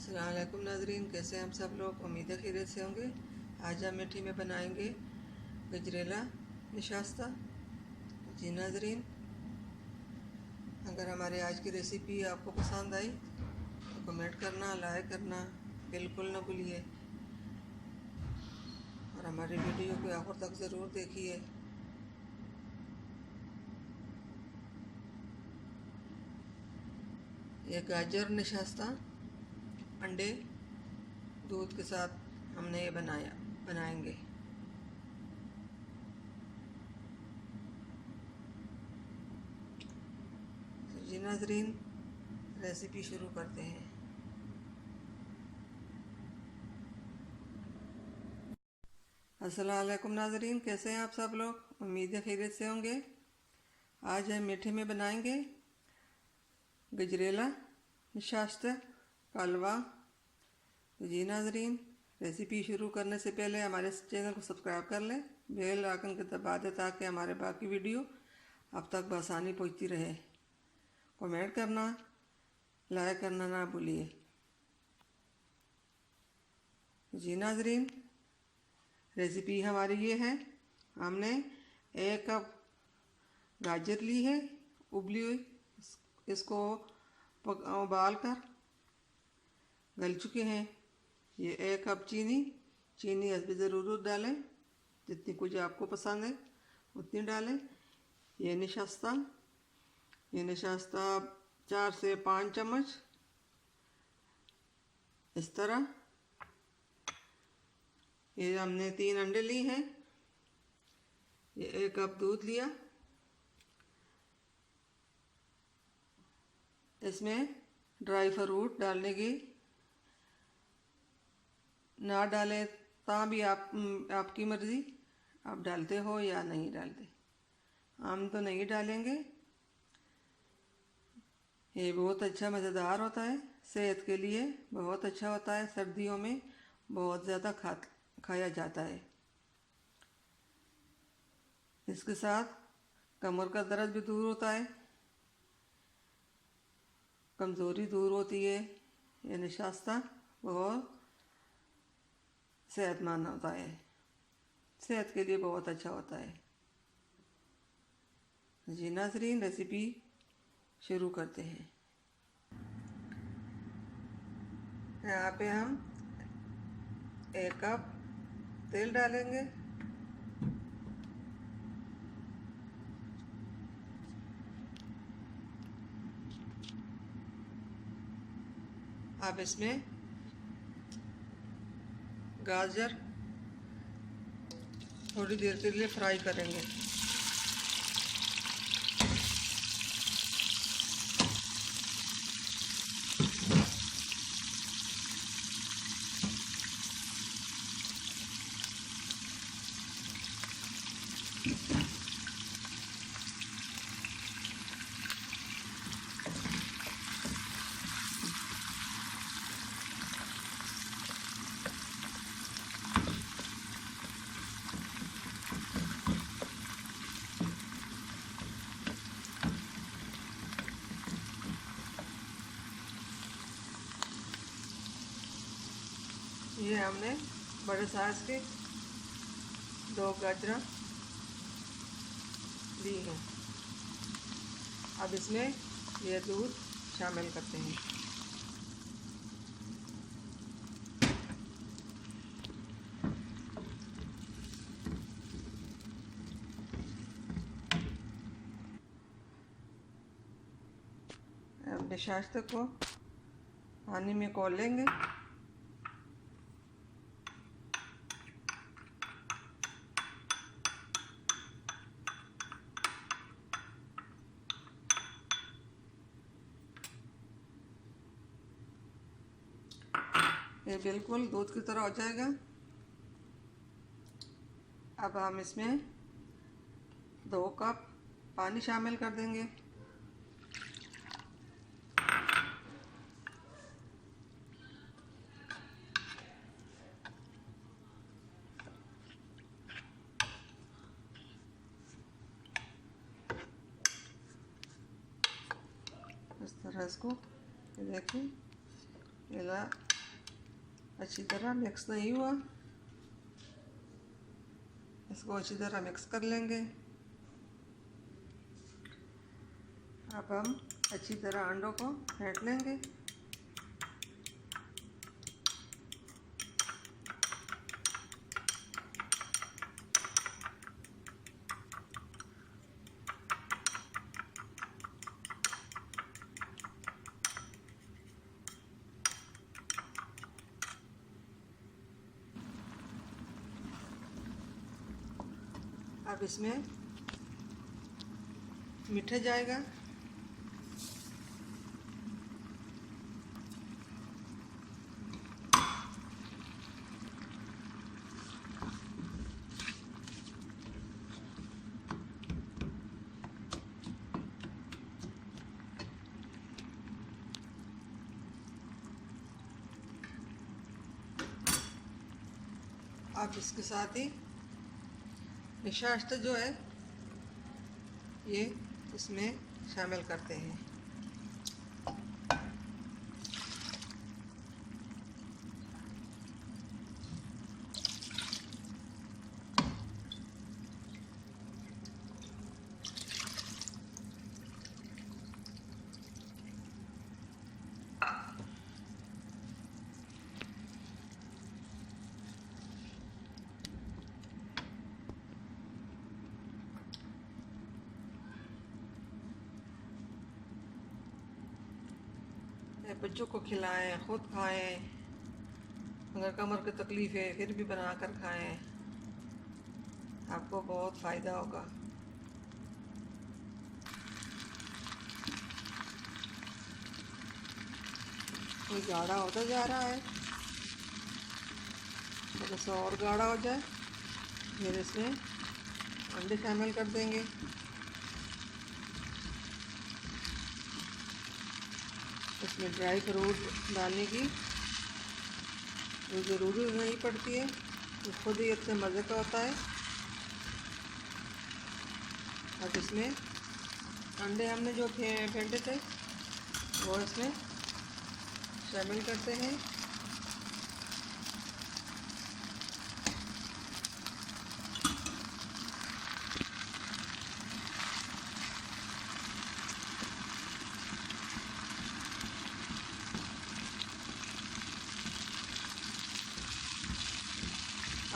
अस्सलाम वालेकुम नाज़रीन, कैसे हैं हम सब लोग। उम्मीद है खैरियत से होंगे। आज हम मीठी में बनाएंगे गजरेला निशास्ता। जी नाज़रीन, अगर हमारे आज की रेसिपी आपको पसंद आई तो कमेंट करना, लाइक करना बिल्कुल ना भूलिए और हमारी वीडियो को आखिर तक ज़रूर देखिए। ये गाजर निशास्ता अंडे दूध के साथ हमने ये बनाएंगे। तो जी नाज़रीन, रेसिपी शुरू करते हैं। अस्सलाम वालेकुम नाज़रीन, कैसे हैं आप सब लोग। उम्मीद है खैरियत से होंगे। आज हम मीठे में बनाएंगे गजरेला निशास्ता का हलवा। तो जी नाज़रीन, रेसिपी शुरू करने से पहले हमारे चैनल को सब्सक्राइब कर लें, बेल आइकन को दबा दें ताकि हमारे बाकी वीडियो अब तक बआसानी पहुंचती रहे। कमेंट करना, लाइक करना ना भूलिए। जी नाज़रीन, रेसिपी हमारी ये है। हमने 1 कप गाजर ली है उबली हुई, इसको उबाल कर गल चुके हैं। ये 1 कप चीनी हस्बे ज़रूरत डालें, जितनी कुछ आपको पसंद है उतनी डालें। ये निशास्ता 4 से 5 चम्मच इस तरह। ये हमने 3 अंडे लिए हैं। ये 1 कप दूध लिया। इसमें ड्राई फ्रूट डालने की, ना डालें ता भी आपकी मर्ज़ी, आप डालते हो या नहीं डालते। हम तो नहीं डालेंगे। ये बहुत अच्छा मज़ेदार होता है, सेहत के लिए बहुत अच्छा होता है। सर्दियों में बहुत ज़्यादा खाया जाता है। इसके साथ कमर का दर्द भी दूर होता है, कमज़ोरी दूर होती है। ये निशास्ता बहुत सेहतमंद होता है, सेहत के लिए बहुत अच्छा होता है। जी नाज़रीन, रेसिपी शुरू करते हैं। यहाँ पे हम 1 कप तेल डालेंगे। अब इसमें गाजर थोड़ी देर के लिए फ्राई करेंगे। ये हमने बड़े साइज के 2 गाजर ली हैं। अब इसमें ये दूध शामिल करते हैं। अब निशास्ते को पानी में घोल लेंगे। ये बिल्कुल दूध की तरह हो जाएगा। अब हम इसमें 2 कप पानी शामिल कर देंगे। इस तरह इसको देखिए, मिला अच्छी तरह मिक्स नहीं हुआ, इसको अच्छी तरह मिक्स कर लेंगे। अब हम अच्छी तरह अंडों को फेंट लेंगे। अब इसमें मीठा जाएगा। अब इसके साथ ही निशास्त जो है ये इसमें शामिल करते हैं। बच्चों को खिलाएं, खुद खाएं। अगर कमर की तकलीफ़ है फिर भी बना कर खाएं, आपको बहुत फ़ायदा होगा। ये गाढ़ा होता जा रहा है, थोड़ा सा और गाढ़ा हो जाए फिर इसमें अंडे शामिल कर देंगे। इसमें ड्राई फ्रूट डालने की ज़रूरी नहीं पड़ती है, तो खुद ही इतने मज़े का होता है। अब इसमें अंडे हमने जो फेंटे थे वो इसमें शामिल करते हैं।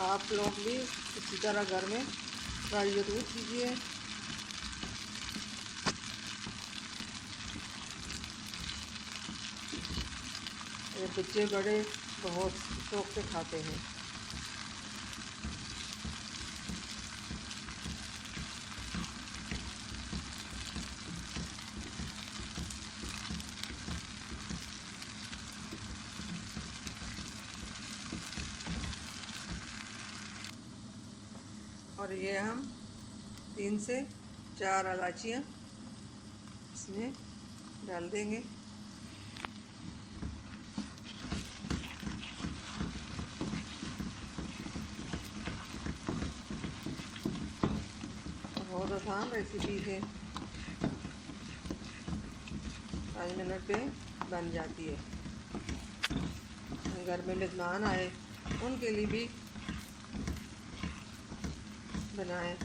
आप लोग भी इसी तरह घर में ट्राई ज़रूर कीजिए। ये बच्चे बड़े बहुत शौक से खाते हैं। और ये हम 3 से 4 इलायचियाँ इसमें डाल देंगे। बहुत आसान रेसिपी है, 5 मिनट में बन जाती है। घर में मेहमान आए उनके लिए भी बनाएं।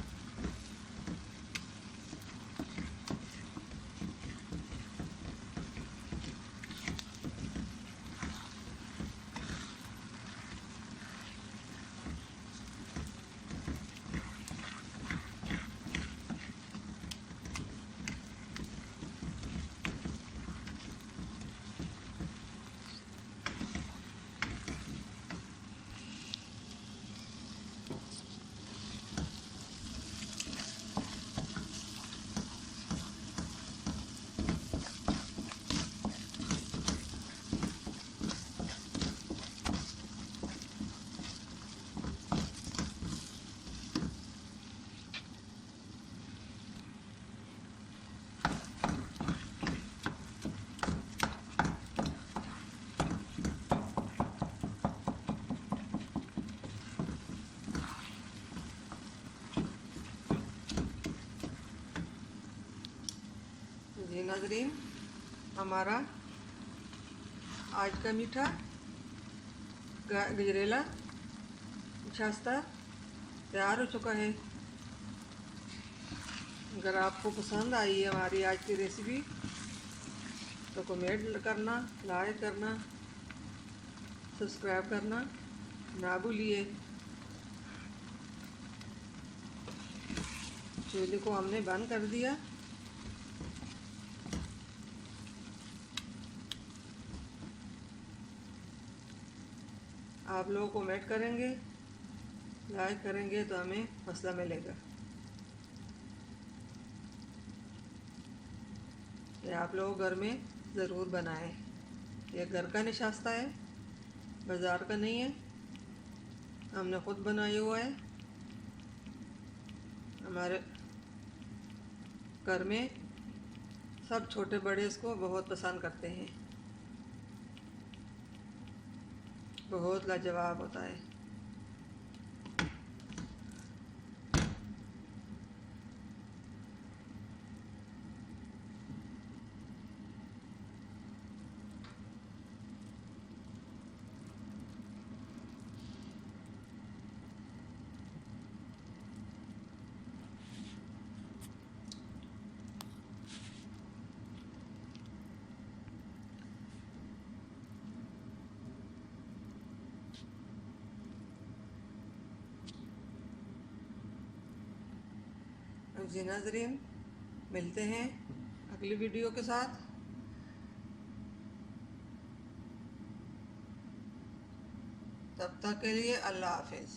जी नाज़रीन, हमारा आज का मीठा गजरेला निशास्ता तैयार हो चुका है। अगर आपको पसंद आई है हमारी आज की रेसिपी तो कमेंट करना, लाइक करना, सब्सक्राइब करना ना भूलिए। चूल्हे को हमने बंद कर दिया। आप लोग कमेंट करेंगे, लाइक करेंगे तो हमें हौसला मिलेगा। ये आप लोग घर में ज़रूर बनाएं। ये घर का निशास्ता है, बाज़ार का नहीं है, हमने खुद बनाया हुआ है। हमारे घर में सब छोटे बड़े इसको बहुत पसंद करते हैं। बहुत लाजवाब होता है। जी नाज़रीन, मिलते हैं अगली वीडियो के साथ। तब तक के लिए अल्लाह हाफिज़।